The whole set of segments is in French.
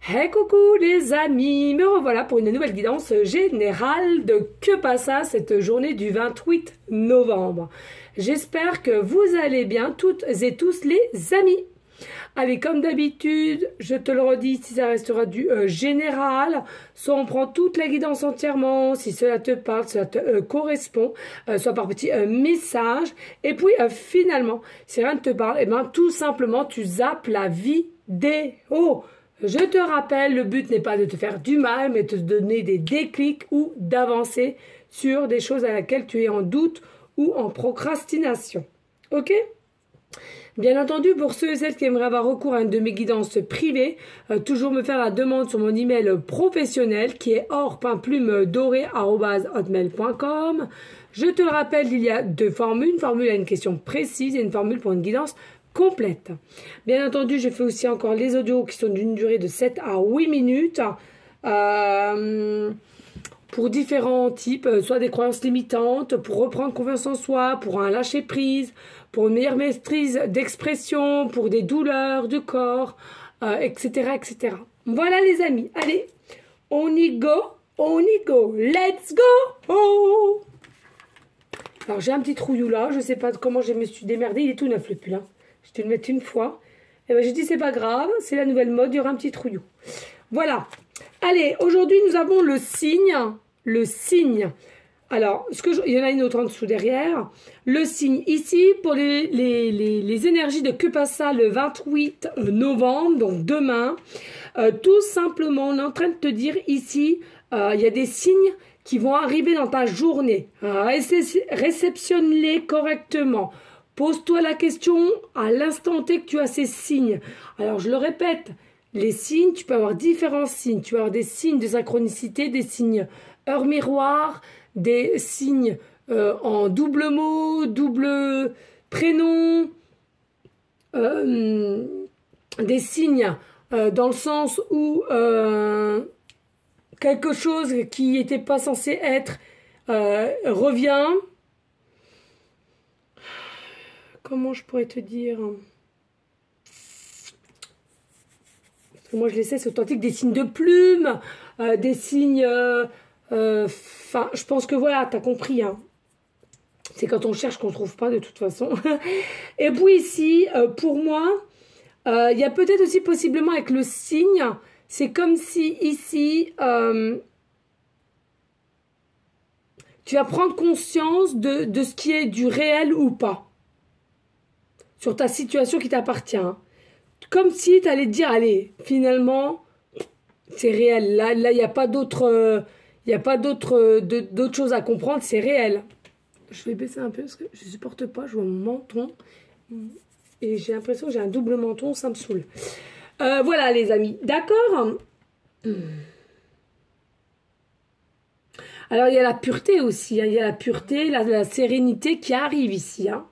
Hey coucou les amis, me revoilà pour une nouvelle guidance générale de Que passa cette journée du 28 novembre. J'espère que vous allez bien toutes et tous les amis. Allez, comme d'habitude, je te le redis, si ça restera du général, soit on prend toute la guidance entièrement, si cela te parle, cela te correspond, soit par petit message. Et puis finalement, si rien ne te parle, et ben tout simplement tu zappes la vidéo. Je te rappelle, le but n'est pas de te faire du mal, mais de te donner des déclics ou d'avancer sur des choses à laquelle tu es en doute ou en procrastination. Ok ? Bien entendu, pour ceux et celles qui aimeraient avoir recours à une de mes guidances privées, toujours me faire la demande sur mon email professionnel qui est or.plumedorée@hotmail.com. Je te le rappelle, il y a deux formules, une formule à une question précise et une formule pour une guidance complète. Bien entendu, je fais aussi encore les audios qui sont d'une durée de 7 à 8 minutes pour différents types, soit des croyances limitantes, pour reprendre confiance en soi, pour un lâcher-prise, pour une meilleure maîtrise d'expression, pour des douleurs du corps, etc., etc. Voilà les amis, allez, on y go, let's go oh. Alors j'ai un petit trouillou là, je ne sais pas comment je me suis démerdée, il est tout neuf le pull, hein. Je te le mets une fois. Et ben j'ai dit c'est pas grave, c'est la nouvelle mode, il y aura un petit trouillou. Voilà. Allez, aujourd'hui nous avons le signe. Le signe. Alors, il y en a une autre en dessous derrière. Le signe ici pour les énergies de Que passa le 28 novembre, donc demain. Tout simplement, on est en train de te dire ici, il y a des signes qui vont arriver dans ta journée. Réceptionne-les correctement. Pose-toi la question à l'instant T que tu as ces signes. Alors, je le répète, les signes, tu peux avoir différents signes. Tu peux avoir des signes de synchronicité, des signes heure miroir, des signes en double mot, double prénom, des signes dans le sens où quelque chose qui n'était pas censé être revient. Comment je pourrais te dire? Parce que moi, je les sais, c'est authentique. Des signes de plume, des signes... Enfin, je pense que voilà, t'as compris. Hein. C'est quand on cherche qu'on ne trouve pas, de toute façon. Et puis ici, pour moi, il y a peut-être aussi possiblement avec le signe, c'est comme si ici... tu vas prendre conscience de ce qui est du réel ou pas. Sur ta situation qui t'appartient. Comme si tu allais te dire, allez, finalement, c'est réel. Là, il n'y a pas d'autre choses à comprendre, c'est réel. Je vais baisser un peu parce que je ne supporte pas, je vois mon menton. Et j'ai l'impression que j'ai un double menton, ça me saoule. Voilà les amis, d'accord ? Alors il y a la pureté aussi, hein. Il y a la pureté, la sérénité qui arrive ici, hein.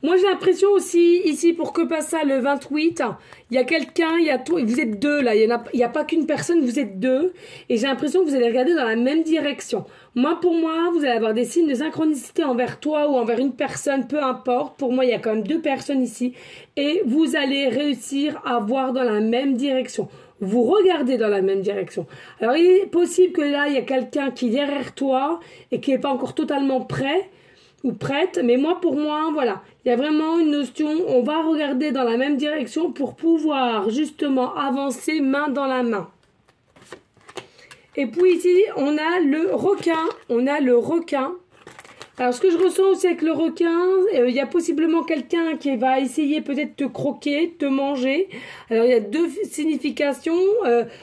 Moi, j'ai l'impression aussi, ici, pour Que passa le 28, il y a quelqu'un, vous êtes deux, là, il n'y a pas qu'une personne, vous êtes deux, et j'ai l'impression que vous allez regarder dans la même direction. Moi, pour moi, vous allez avoir des signes de synchronicité envers toi ou envers une personne, peu importe. Pour moi, il y a quand même deux personnes ici, et vous allez réussir à voir dans la même direction. Vous regardez dans la même direction. Alors, il est possible que là, il y a quelqu'un qui est derrière toi, et qui n'est pas encore totalement prêt, ou prête, mais pour moi, voilà, il y a vraiment une notion, on va regarder dans la même direction pour pouvoir justement avancer main dans la main. Et puis ici, on a le requin, Alors, ce que je ressens aussi avec le requin, il y a possiblement quelqu'un qui va essayer peut-être de te croquer, te manger. Alors, il y a deux significations,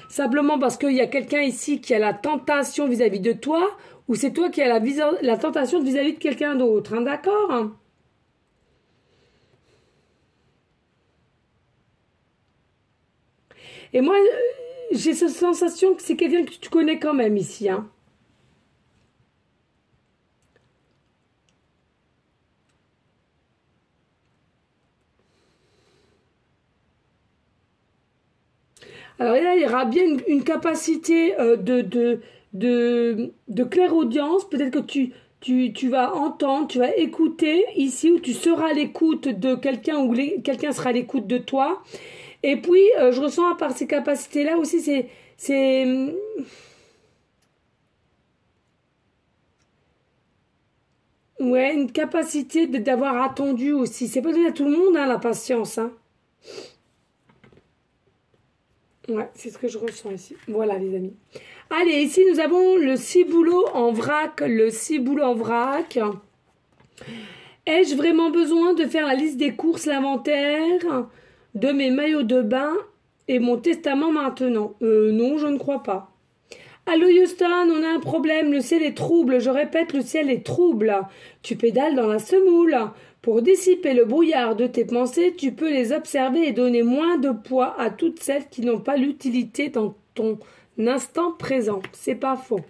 simplement parce qu'il y a quelqu'un ici qui a la tentation vis-à-vis de toi, ou c'est toi qui as la tentation vis-à-vis de quelqu'un d'autre, hein, d'accord ? Et moi, j'ai cette sensation que c'est quelqu'un que tu connais quand même ici, hein. Alors là, il y aura bien une capacité de clairaudience. Peut-être que tu vas entendre, tu vas écouter ici, où tu seras à l'écoute de quelqu'un, ou quelqu'un sera à l'écoute de toi. Et puis, je ressens à part ces capacités-là aussi, ouais, une capacité d'avoir attendu aussi. C'est pas donné à tout le monde, hein, la patience, hein. Ouais, c'est ce que je ressens ici. Voilà, les amis. Allez, ici, nous avons le ciboulot en vrac. Le ciboulot en vrac. Ai-je vraiment besoin de faire la liste des courses, l'inventaire de mes maillots de bain et mon testament maintenant? Non, je ne crois pas. Allô Houston, on a un problème, le ciel est trouble, je répète, le ciel est trouble. Tu pédales dans la semoule. Pour dissiper le brouillard de tes pensées, tu peux les observer et donner moins de poids à toutes celles qui n'ont pas l'utilité dans ton instant présent. C'est pas faux.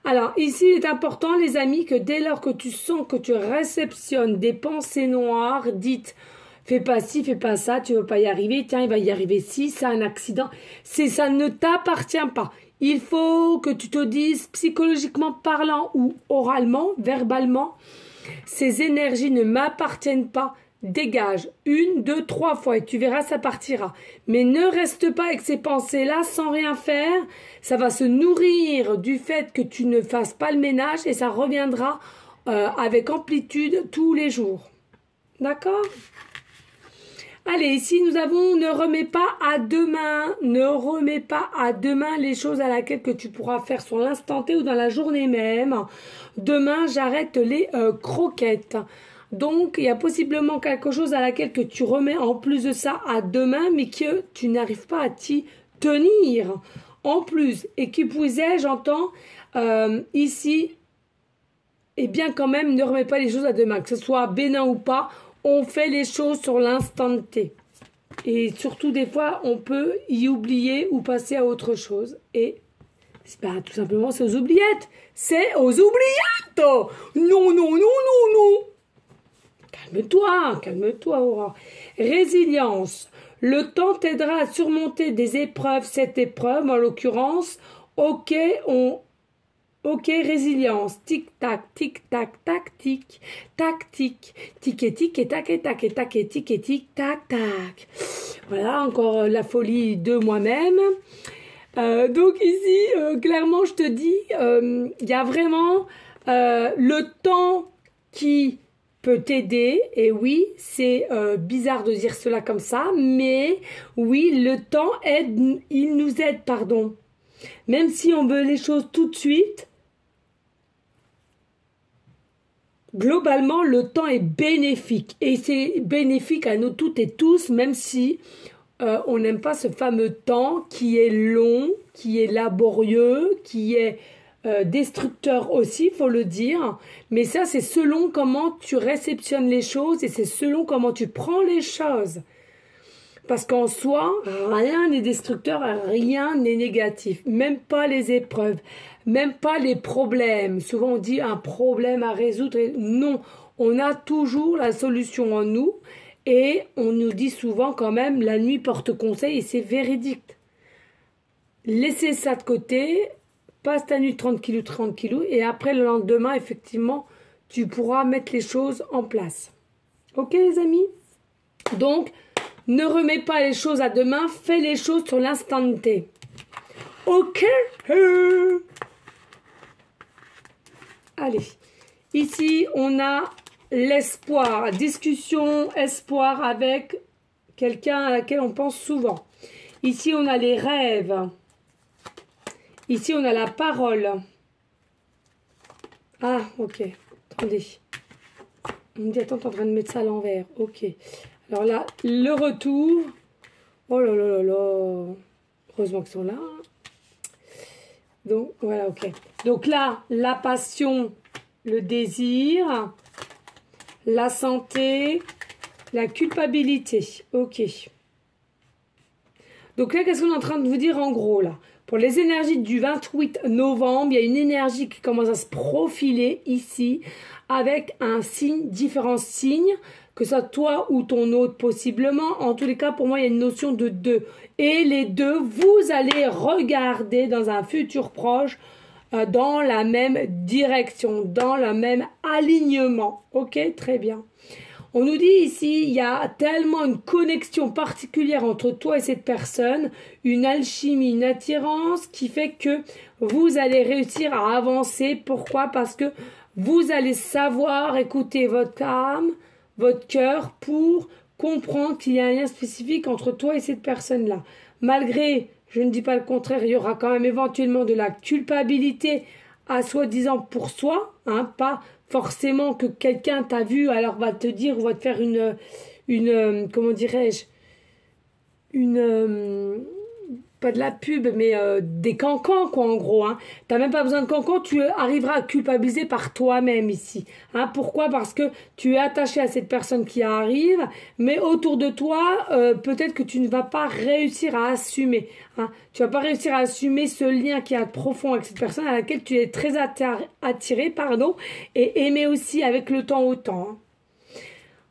Alors, ici, il est important, les amis, que dès lors que tu sens que tu réceptionnes des pensées noires, dites fais pas ci, fais pas ça, tu veux pas y arriver, tiens, il va y arriver ci, c'est un accident. Ça ne t'appartient pas. Il faut que tu te dises, psychologiquement parlant ou oralement, verbalement, ces énergies ne m'appartiennent pas. Dégage 1, 2, 3 fois et tu verras, ça partira. Mais ne reste pas avec ces pensées-là sans rien faire. Ça va se nourrir du fait que tu ne fasses pas le ménage et ça reviendra avec amplitude tous les jours. D'accord ? Allez, ici nous avons ne remets pas à demain, ne remets pas à demain les choses à laquelle que tu pourras faire sur l'instant T ou dans la journée même. Demain, j'arrête les croquettes. Donc, il y a possiblement quelque chose à laquelle que tu remets en plus de ça à demain, mais que tu n'arrives pas à t'y tenir. En plus, et qui plus est, j'entends ici, eh bien quand même, ne remets pas les choses à demain, que ce soit bénin ou pas. On fait les choses sur l'instant T. Et surtout, des fois, on peut y oublier ou passer à autre chose. Et c'est pas tout simplement, c'est aux oubliettes. C'est aux oubliettes. Non, non, non, non, non. Calme-toi, Aurore. Résilience. Le temps t'aidera à surmonter des épreuves. Cette épreuve, en l'occurrence, ok, résilience. Tic-tac, tic-tac, tac-tic, tac-tic, tic et tic et tac et tac et tac et tic et tic, tac-tac. Voilà, encore la folie de moi-même. Donc ici, clairement, je te dis, il y a vraiment le temps qui peut t'aider. Et oui, c'est bizarre de dire cela comme ça, mais oui, le temps aide, il nous aide, pardon. Même si on veut les choses tout de suite, globalement, le temps est bénéfique. Et c'est bénéfique à nous toutes et tous, même si on n'aime pas ce fameux temps qui est long, qui est laborieux, qui est destructeur aussi, faut le dire. Mais ça, c'est selon comment tu réceptionnes les choses et c'est selon comment tu prends les choses. Parce qu'en soi, rien n'est destructeur, rien n'est négatif. Même pas les épreuves, même pas les problèmes. Souvent on dit un problème à résoudre. Non, on a toujours la solution en nous. Et on nous dit souvent quand même, la nuit porte conseil et c'est véridique. Laissez ça de côté, passe ta nuit 30 kilos et après le lendemain, effectivement, tu pourras mettre les choses en place. Ok les amis? Donc, ne remets pas les choses à demain, fais les choses sur l'instant T. Ok? Allez, ici on a l'espoir, discussion, espoir avec quelqu'un à laquelle on pense souvent. Ici on a les rêves. Ici on a la parole. Ah, ok. Attendez. On me dit, attends, t'es en train de mettre ça à l'envers. Ok. Alors là, le retour. Oh là là là là. Heureusement qu'ils sont là. Donc, voilà, ok. Donc là, la passion, le désir, la santé, la culpabilité. Ok. Donc là, qu'est-ce qu'on est en train de vous dire en gros là? Pour les énergies du 28 novembre, il y a une énergie qui commence à se profiler ici avec un signe, différents signes, que ce soit toi ou ton autre possiblement. En tous les cas, pour moi, il y a une notion de deux. Et les deux, vous allez regarder dans un futur proche dans la même direction, dans le même alignement. Ok, très bien. On nous dit ici, il y a tellement une connexion particulière entre toi et cette personne, une alchimie, une attirance qui fait que vous allez réussir à avancer. Pourquoi? Parce que vous allez savoir écouter votre âme, votre cœur pour comprendre qu'il y a un lien spécifique entre toi et cette personne-là. Malgré, je ne dis pas le contraire, il y aura quand même éventuellement de la culpabilité à soi-disant pour soi, hein, pas forcément que quelqu'un t'a vu, alors va te dire, ou va te faire une comment dirais-je, pas de la pub, mais des cancans, quoi, en gros. Hein. T'as même pas besoin de cancans, tu arriveras à culpabiliser par toi-même ici. Hein. Pourquoi? Parce que tu es attaché à cette personne qui arrive, mais autour de toi, peut-être que tu ne vas pas réussir à assumer. Hein. Tu vas pas réussir à assumer ce lien qui est profond avec cette personne à laquelle tu es très attiré, pardon, et aimé aussi avec le temps autant. Hein.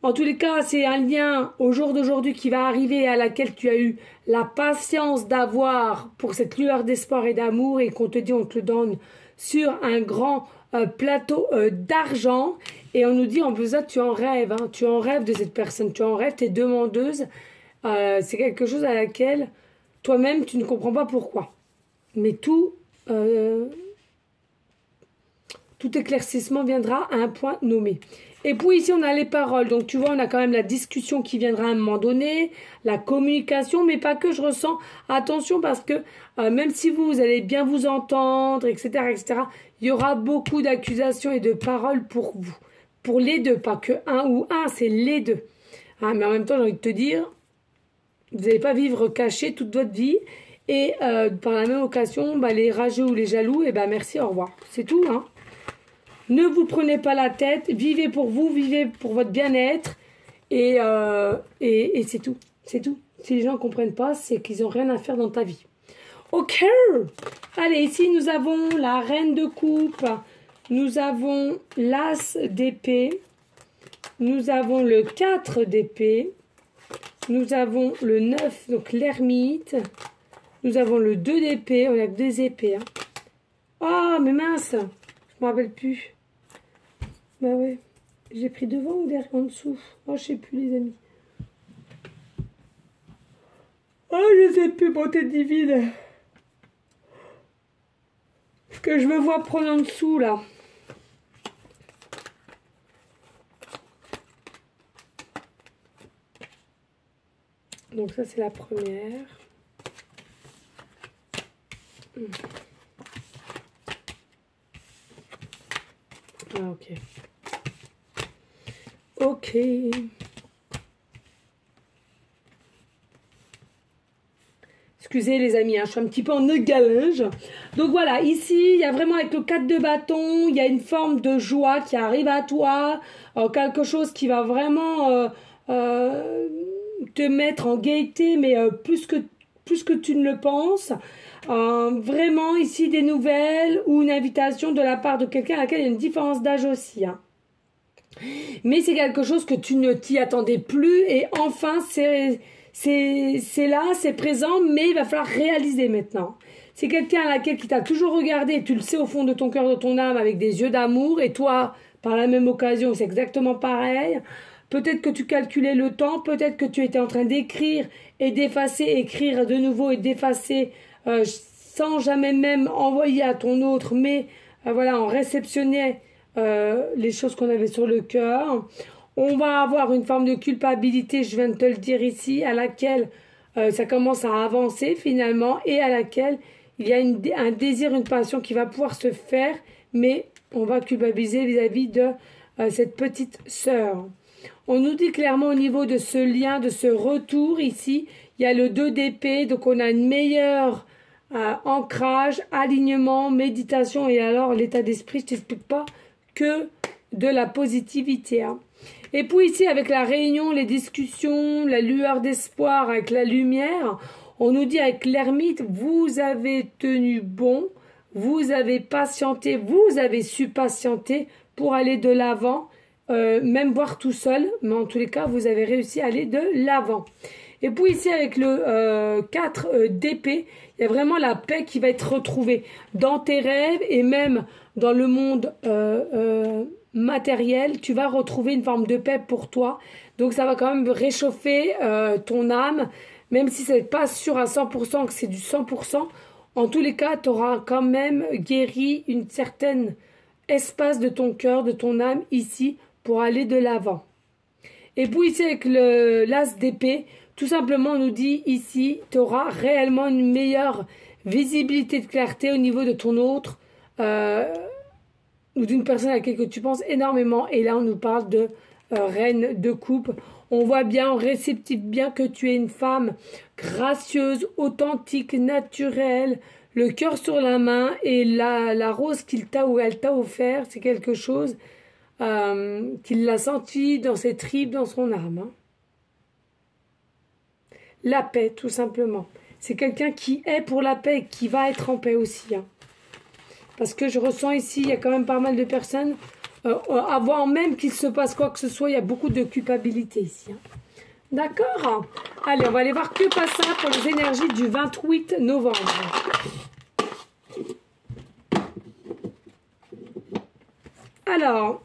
En tous les cas, c'est un lien au jour d'aujourd'hui qui va arriver à laquelle tu as eu la patience d'avoir pour cette lueur d'espoir et d'amour et qu'on te dit on te le donne sur un grand plateau d'argent et on nous dit en plus ça tu en rêves, hein, tu en rêves de cette personne, tu en rêves, tu es demandeuse, c'est quelque chose à laquelle toi-même tu ne comprends pas pourquoi. Mais tout éclaircissement viendra à un point nommé. Et puis ici, on a les paroles. Donc, tu vois, on a quand même la discussion qui viendra à un moment donné, la communication, mais pas que je ressens. Attention parce que même si vous allez bien vous entendre, etc., etc., il y aura beaucoup d'accusations et de paroles pour vous. Pour les deux, pas que un ou un, c'est les deux. Hein, mais en même temps, j'ai envie de te dire, vous n'allez pas vivre caché toute votre vie. Et par la même occasion, bah, les rageux ou les jaloux, eh ben merci, au revoir. C'est tout, hein. Ne vous prenez pas la tête, vivez pour vous, vivez pour votre bien-être et c'est tout, c'est tout. Si les gens ne comprennent pas, c'est qu'ils n'ont rien à faire dans ta vie. Ok, allez, ici nous avons la reine de coupe, nous avons l'as d'épée, nous avons le 4 d'épée, nous avons le 9, donc l'ermite, nous avons le 2 d'épée, on a que des épées. Hein. Oh, mais mince, je ne me rappelle plus. Bah ouais, j'ai pris devant ou derrière en dessous? Oh, je sais plus les amis. Oh, je sais plus, bonté divine. Ce que je me vois prendre en dessous là. Donc ça c'est la première. Ah ok. Ok. Excusez les amis, hein, je suis un petit peu en égalage. Donc voilà, ici, il y a vraiment avec le 4 de bâton, il y a une forme de joie qui arrive à toi, quelque chose qui va vraiment te mettre en gaieté, mais plus que tu ne le penses. Vraiment ici des nouvelles ou une invitation de la part de quelqu'un à laquelle il y a une différence d'âge aussi. Hein. Mais c'est quelque chose que tu ne t'y attendais plus et enfin c'est là, c'est présent, mais il va falloir réaliser maintenant. C'est quelqu'un à laquelle qui t'a toujours regardé, tu le sais au fond de ton cœur, de ton âme, avec des yeux d'amour, et toi, par la même occasion, c'est exactement pareil. Peut-être que tu calculais le temps, peut-être que tu étais en train d'écrire et d'effacer, écrire de nouveau et d'effacer sans jamais même envoyer à ton autre, mais voilà, on réceptionnait les choses qu'on avait sur le cœur. On va avoir une forme de culpabilité, je viens de te le dire ici, à laquelle ça commence à avancer finalement et à laquelle il y a un désir, une passion qui va pouvoir se faire, mais on va culpabiliser vis-à-vis de cette petite sœur. On nous dit clairement au niveau de ce lien, de ce retour ici, il y a le 2 d'épée, donc on a une meilleure ancrage, alignement, méditation et alors l'état d'esprit, je t'explique pas que de la positivité. Hein. Et puis ici, avec la réunion, les discussions, la lueur d'espoir avec la lumière, on nous dit avec l'ermite, vous avez tenu bon, vous avez patienté, vous avez su patienter pour aller de l'avant, même voire tout seul, mais en tous les cas, vous avez réussi à aller de l'avant. Et puis ici, avec le 4 d'épée, il y a vraiment la paix qui va être retrouvée dans tes rêves et même dans le monde matériel. Tu vas retrouver une forme de paix pour toi. Donc ça va quand même réchauffer ton âme, même si ce n'est pas sûr à 100% que c'est du 100%. En tous les cas, tu auras quand même guéri une certaine espace de ton cœur, de ton âme ici pour aller de l'avant. Et puis ici avec l'as d'épée, tout simplement on nous dit ici, tu auras réellement une meilleure visibilité de clarté au niveau de ton autre ou d'une personne à laquelle tu penses énormément. Et là on nous parle de reine de coupe. On voit bien, on réceptive bien que tu es une femme gracieuse, authentique, naturelle, le cœur sur la main et la rose qu'il t'a ou elle t'a offert, c'est quelque chose qu'il l'a senti dans ses tripes, dans son âme. Hein. La paix, tout simplement. C'est quelqu'un qui est pour la paix et qui va être en paix aussi. Hein. Parce que je ressens ici, il y a quand même pas mal de personnes, avant même qu'il se passe quoi que ce soit, il y a beaucoup de culpabilité ici. Hein. D'accord? Allez, on va aller voir que passe ça pour les énergies du 28 novembre. Alors,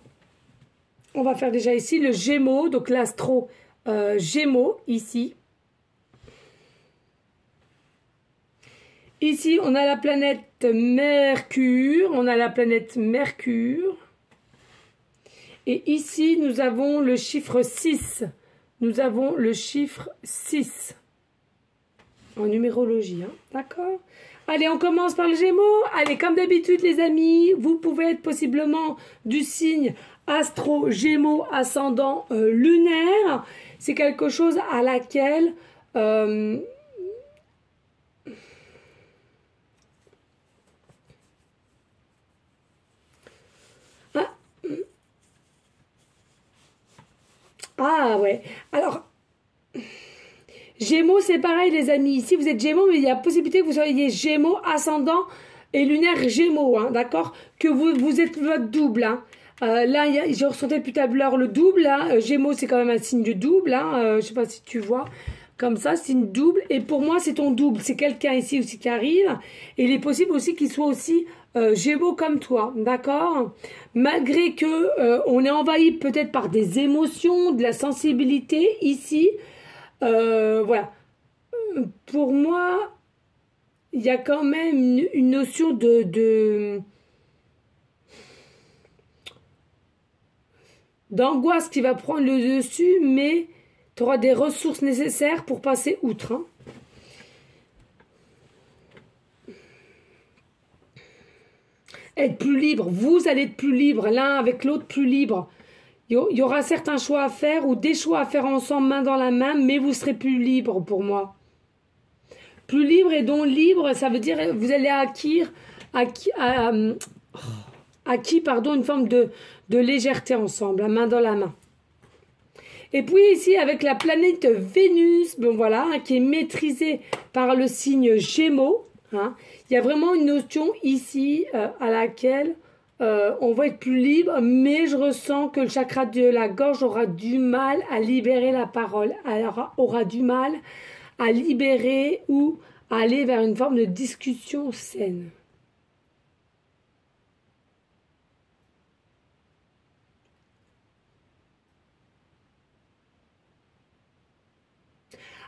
on va faire déjà ici le Gémeaux, donc l'astro Gémeaux ici. Ici, on a la planète Mercure, Et ici, nous avons le chiffre 6. Nous avons le chiffre 6 en numérologie, hein, d'accord? Allez, on commence par le Gémeaux. Allez, comme d'habitude, les amis, vous pouvez être possiblement du signe astro, Gémeaux, ascendant lunaire. C'est quelque chose à laquelle... Ah ouais, alors... Gémeaux, c'est pareil, les amis. Ici, vous êtes Gémeaux, mais il y a possibilité que vous soyez Gémeaux, ascendant et lunaire Gémeaux, hein, d'accord? Que vous êtes votre double. Hein. Là, je ressentais depuis tout à l'heure le double. Hein. Gémeaux, c'est quand même un signe de double. Hein. Je ne sais pas si tu vois. Comme ça, signe double. Et pour moi, c'est ton double. C'est quelqu'un ici aussi qui arrive. Et il est possible aussi qu'il soit aussi Gémeaux comme toi, d'accord? Malgré que on est envahi peut-être par des émotions, de la sensibilité ici. Voilà. Pour moi, il y a quand même une notion d'angoisse qui va prendre le dessus, mais tu auras des ressources nécessaires pour passer outre. Hein. Être plus libre. Vous allez être plus libre, l'un avec l'autre plus libre. Il y aura certains choix à faire ou des choix à faire ensemble, main dans la main, mais vous serez plus libre pour moi. Plus libre et donc libre, ça veut dire vous allez acquis, pardon, une forme de légèreté ensemble, la main dans la main. Et puis ici, avec la planète Vénus, bon voilà, hein, qui est maîtrisée par le signe Gémeaux, hein, il y a vraiment une notion ici à laquelle... on va être plus libre, mais je ressens que le chakra de la gorge aura du mal à libérer la parole, aura du mal à libérer ou à aller vers une forme de discussion saine.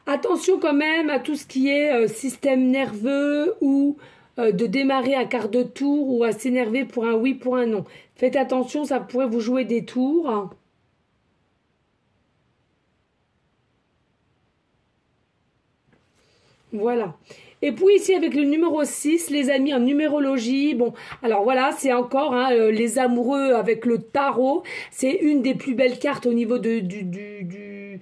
Attention quand même à tout ce qui est système nerveux ou de démarrer à quart de tour ou à s'énerver pour un oui, pour un non. Faites attention, ça pourrait vous jouer des tours. Voilà. Et puis ici avec le numéro 6, les amis en numérologie, bon, alors voilà, c'est encore hein, les amoureux avec le tarot, c'est une des plus belles cartes au niveau du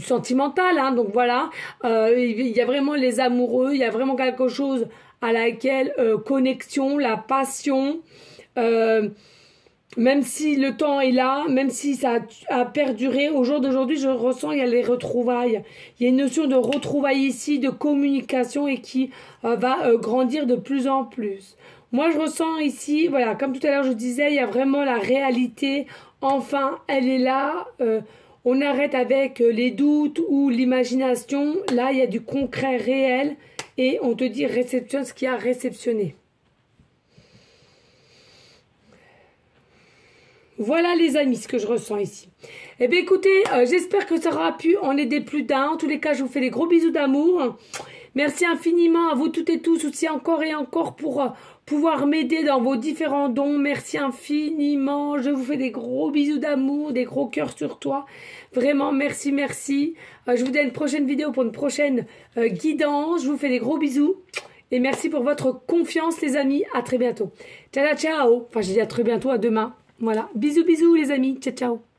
sentimental, hein, donc voilà, il y a vraiment les amoureux, il y a vraiment quelque chose à laquelle connexion, la passion, même si le temps est là, même si ça a perduré, au jour d'aujourd'hui, je ressens il y a les retrouvailles. Il y a une notion de retrouvailles ici, de communication et qui va grandir de plus en plus. Moi, je ressens ici, voilà, comme tout à l'heure je disais, il y a vraiment la réalité. Enfin, elle est là. On arrête avec les doutes ou l'imagination. Là, il y a du concret réel et on te dit réceptionne ce qu'il y a à réceptionner. Voilà les amis, ce que je ressens ici. Eh bien écoutez, j'espère que ça aura pu en aider plus d'un. En tous les cas, je vous fais des gros bisous d'amour. Merci infiniment à vous toutes et tous aussi encore et encore pour pouvoir m'aider dans vos différents dons. Merci infiniment. Je vous fais des gros bisous d'amour, des gros cœurs sur toi. Vraiment, merci, merci. Je vous dis à une prochaine vidéo pour une prochaine guidance. Je vous fais des gros bisous. Et merci pour votre confiance les amis. À très bientôt. Ciao, ciao. Enfin, j'ai dit à très bientôt, à demain. Voilà. Bisous, bisous les amis. Ciao, ciao.